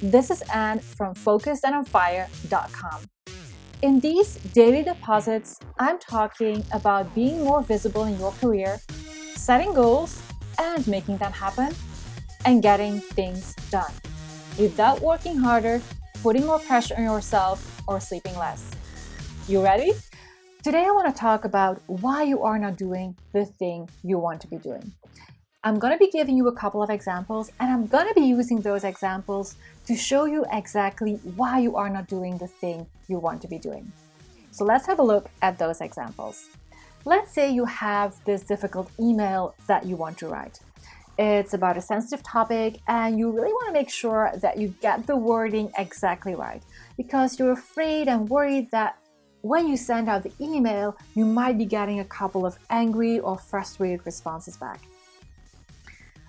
This is Anne from focusedandonfire.com. In these daily deposits, I'm talking about being more visible in your career, setting goals and making them happen, and getting things done without working harder, putting more pressure on yourself, or sleeping less. You ready? Today I want to talk about why you are not doing the thing you want to be doing. I'm going to be giving you a couple of examples, and I'm going to be using those examples to show you exactly why you are not doing the thing you want to be doing. So let's have a look at those examples. Let's say you have this difficult email that you want to write. It's about a sensitive topic, and you really want to make sure that you get the wording exactly right because you're afraid and worried that when you send out the email, you might be getting a couple of angry or frustrated responses back.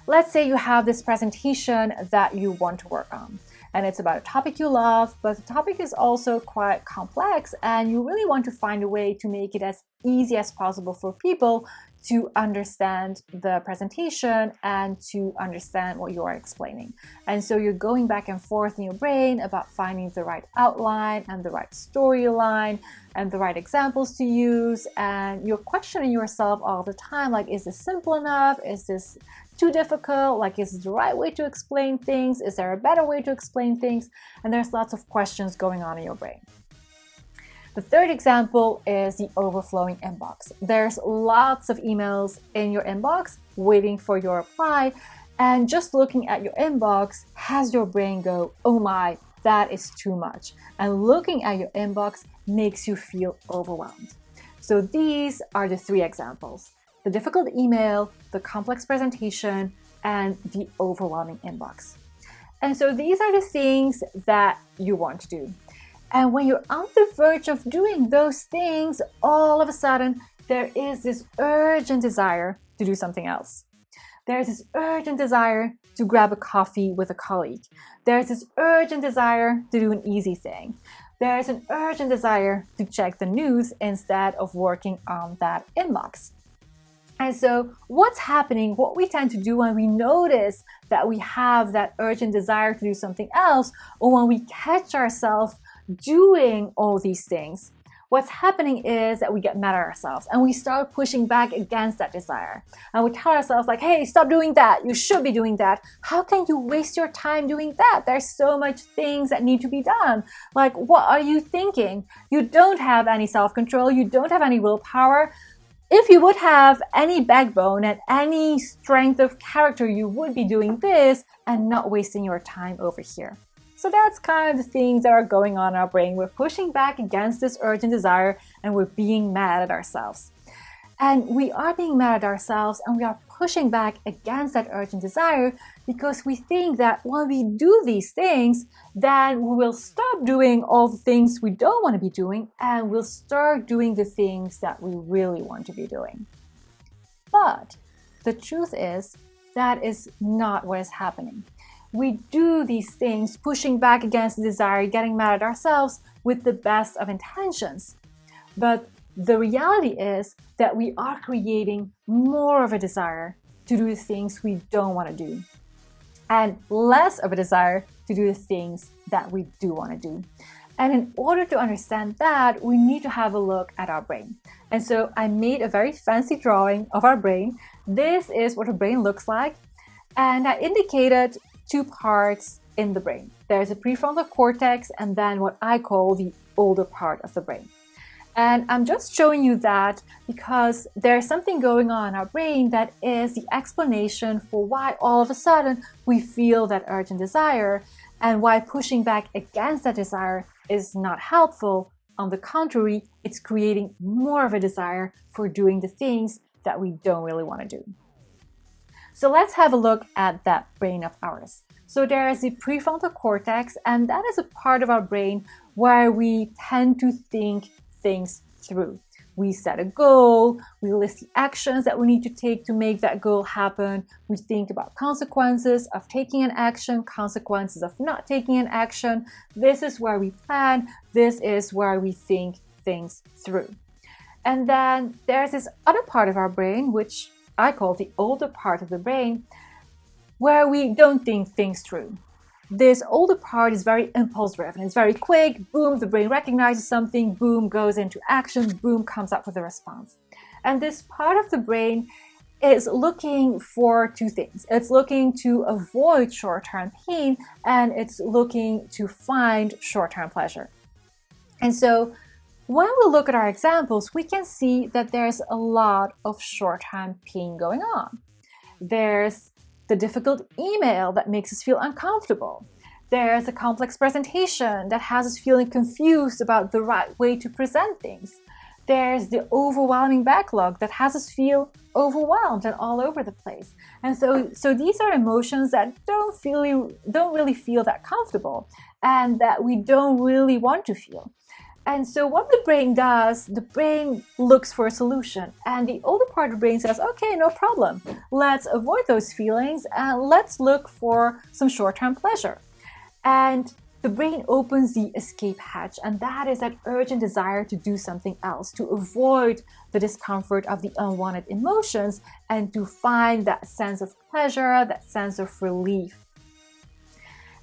Let's say you have this presentation that you want to work on, and it's about a topic you love, but the topic is also quite complex, and you really want to find a way to make it as easy as possible for people to understand the presentation and to understand what you are explaining. And so you're going back and forth in your brain about finding the right outline and the right storyline and the right examples to use, and you're questioning yourself all the time, like, is this simple enough? Is this too difficult? Like, is it the right way to explain things? Is there a better way to explain things? And there's lots of questions going on in your brain. The third example is the overflowing inbox. There's lots of emails in your inbox waiting for your reply, and just looking at your inbox has your brain go, oh my, that is too much. And looking at your inbox makes you feel overwhelmed. So these are the three examples: the difficult email, the complex presentation, and the overwhelming inbox. And so these are the things that you want to do. And when you're on the verge of doing those things, all of a sudden, there is this urgent desire to do something else. There's this urgent desire to grab a coffee with a colleague. There's this urgent desire to do an easy thing. There's an urgent desire to check the news instead of working on that inbox. And so what's happening, what we tend to do when we notice that we have that urgent desire to do something else, or when we catch ourselves doing all these things, what's happening is that we get mad at ourselves and we start pushing back against that desire. And we tell ourselves like, hey, stop doing that. You should be doing that. How can you waste your time doing that? There's so much things that need to be done. Like, what are you thinking? You don't have any self-control. You don't have any willpower. If you would have any backbone and any strength of character, you would be doing this and not wasting your time over here. So that's kind of the things that are going on in our brain. We're pushing back against this urgent desire and we're being mad at ourselves. And we are being mad at ourselves and we are pushing back against that urgent desire because we think that when we do these things, then we will stop doing all the things we don't want to be doing and we'll start doing the things that we really want to be doing. But the truth is, that is not what is happening. We do these things pushing back against the desire, getting mad at ourselves with the best of intentions. But the reality is that we are creating more of a desire to do the things we don't want to do and less of a desire to do the things that we do want to do. And in order to understand that, we need to have a look at our brain. And so I made a very fancy drawing of our brain. This is what a brain looks like. And I indicated two parts in the brain. There's a prefrontal cortex and then what I call the older part of the brain. And I'm just showing you that because there's something going on in our brain that is the explanation for why all of a sudden we feel that urgent desire and why pushing back against that desire is not helpful. On the contrary, it's creating more of a desire for doing the things that we don't really want to do. So let's have a look at that brain of ours. So there is the prefrontal cortex, and that is a part of our brain where we tend to think things through. We set a goal, we list the actions that we need to take to make that goal happen. We think about consequences of taking an action, consequences of not taking an action. This is where we plan, this is where we think things through. And then there's this other part of our brain, which I call the older part of the brain, where we don't think things through. this older part is very impulse driven. It's very quick. Boom, the brain recognizes something. Boom, goes into action. Boom, comes up with a response. And this part of the brain is looking for two things. It's looking to avoid short-term pain, and it's looking to find short-term pleasure. And so when we look at our examples, we can see that there's a lot of short-term pain going on. There's the difficult email that makes us feel uncomfortable. There's a complex presentation that has us feeling confused about the right way to present things. There's the overwhelming backlog that has us feel overwhelmed and all over the place. And so these are emotions that don't really feel that comfortable and that we don't really want to feel. And so what the brain does, the brain looks for a solution, and the older part of the brain says, okay, no problem. Let's avoid those feelings and let's look for some short-term pleasure. And the brain opens the escape hatch, and that is that urgent desire to do something else, to avoid the discomfort of the unwanted emotions and to find that sense of pleasure, that sense of relief.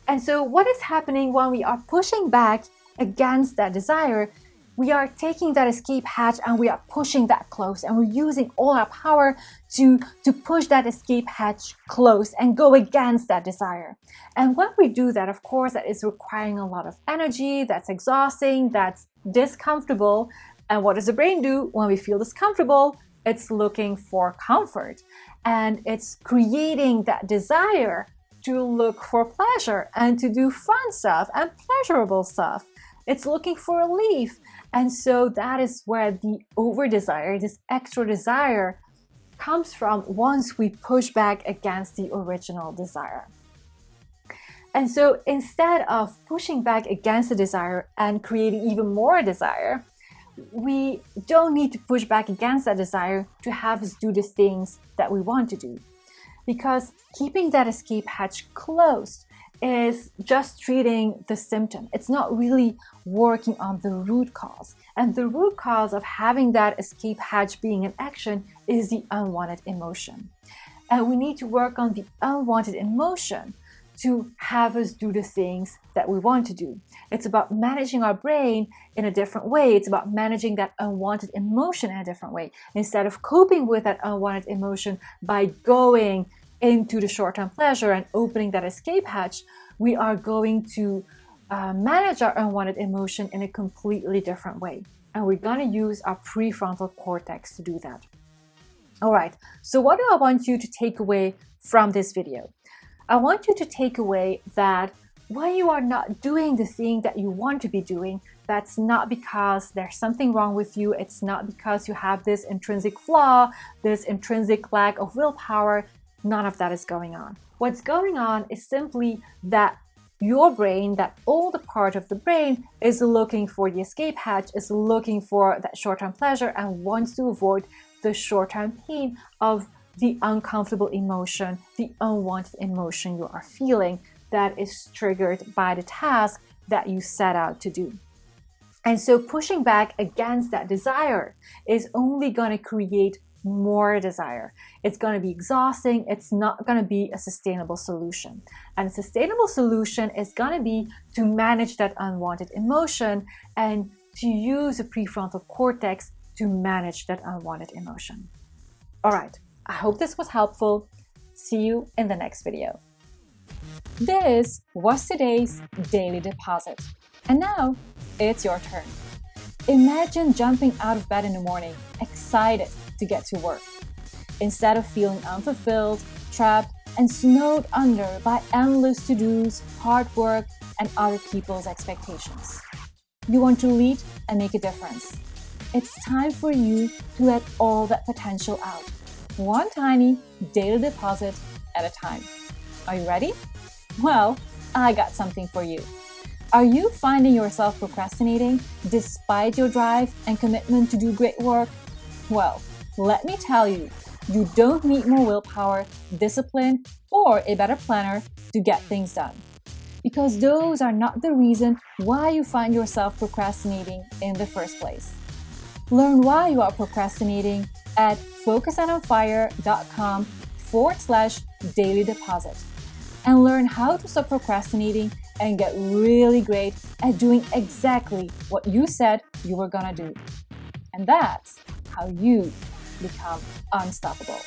And so what is happening when we are pushing back against that desire? We are taking that escape hatch and we are pushing that close, and we're using all our power to push that escape hatch close and go against that desire. And when we do that, of course, that is requiring a lot of energy, that's exhausting, that's discomfortable. And what does the brain do when we feel discomfortable? It's looking for comfort, and it's creating that desire to look for pleasure and to do fun stuff and pleasurable stuff. It's looking for relief. And so that is where the over-desire, this extra desire, comes from once we push back against the original desire. And so instead of pushing back against the desire and creating even more desire, we don't need to push back against that desire to have us do the things that we want to do. Because keeping that escape hatch closed is just treating the symptom. It's not really working on the root cause. And the root cause of having that escape hatch being in action is the unwanted emotion. And we need to work on the unwanted emotion to have us do the things that we want to do. It's about managing our brain in a different way. It's about managing that unwanted emotion in a different way. Instead of coping with that unwanted emotion by going into the short-term pleasure and opening that escape hatch, we are going to manage our unwanted emotion in a completely different way. And we're going to use our prefrontal cortex to do that. All right, so what do I want you to take away from this video? I want you to take away that when you are not doing the thing that you want to be doing, that's not because there's something wrong with you. It's not because you have this intrinsic flaw, this intrinsic lack of willpower. None of that is going on. What's going on is simply that your brain, that older part of the brain, is looking for the escape hatch, is looking for that short-term pleasure and wants to avoid the short-term pain of the uncomfortable emotion, the unwanted emotion you are feeling that is triggered by the task that you set out to do. And so pushing back against that desire is only going to create more desire. It's going to be exhausting. It's not going to be a sustainable solution. And a sustainable solution is going to be to manage that unwanted emotion and to use the prefrontal cortex to manage that unwanted emotion. All right. I hope this was helpful. See you in the next video. This was today's daily deposit. And now it's your turn. Imagine jumping out of bed in the morning, excited to get to work, instead of feeling unfulfilled, trapped, and snowed under by endless to-dos, hard work, and other people's expectations. You want to lead and make a difference. It's time for you to let all that potential out. One tiny daily deposit at a time. Are you ready? Well, I got something for you. Are you finding yourself procrastinating despite your drive and commitment to do great work? Well, let me tell you, you don't need more willpower, discipline, or a better planner to get things done. Because those are not the reason why you find yourself procrastinating in the first place. Learn why you are procrastinating at focusandonfire.com/daily deposit. and learn how to stop procrastinating and get really great at doing exactly what you said you were gonna do. And that's how you become unstoppable.